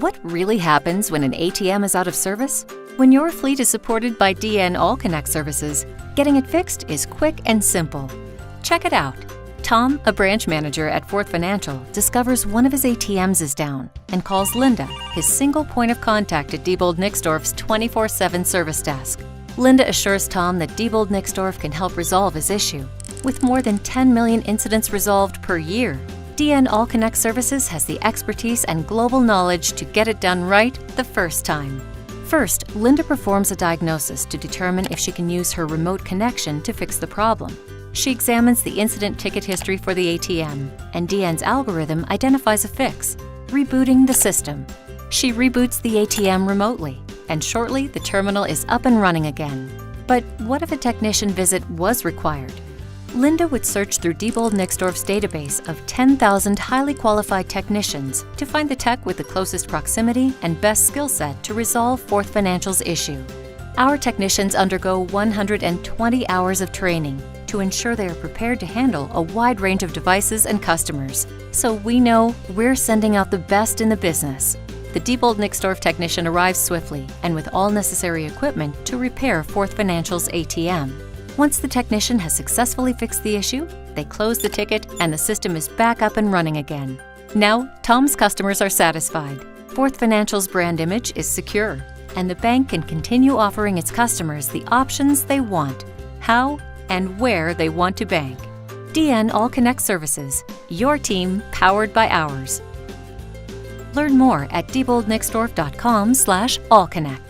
What really happens when an ATM is out of service? When your fleet is supported by DN AllConnect Services, getting it fixed is quick and simple. Check it out. Tom, a branch manager at Fourth Financial, discovers one of his ATMs is down and calls Linda, his single point of contact at Diebold Nixdorf's 24/7 service desk. Linda assures Tom that Diebold Nixdorf can help resolve his issue. With more than 10 million incidents resolved per year, DN AllConnect Services has the expertise and global knowledge to get it done right the first time. First, Linda performs a diagnosis to determine if she can use her remote connection to fix the problem. She examines the incident ticket history for the ATM, and DN's algorithm identifies a fix, rebooting the system. She reboots the ATM remotely, and shortly the terminal is up and running again. But what if a technician visit was required? Linda would search through Diebold Nixdorf's database of 10,000 highly qualified technicians to find the tech with the closest proximity and best skill set to resolve Fourth Financial's issue. Our technicians undergo 120 hours of training to ensure they are prepared to handle a wide range of devices and customers, so we know we're sending out the best in the business. The Diebold Nixdorf technician arrives swiftly and with all necessary equipment to repair Fourth Financial's ATM. Once the technician has successfully fixed the issue, they close the ticket and the system is back up and running again. Now, Tom's customers are satisfied. Fourth Financial's brand image is secure, and the bank can continue offering its customers the options they want, how and where they want to bank. DN AllConnect Services, your team powered by ours. Learn more at dieboldnixdorf.com/allconnect.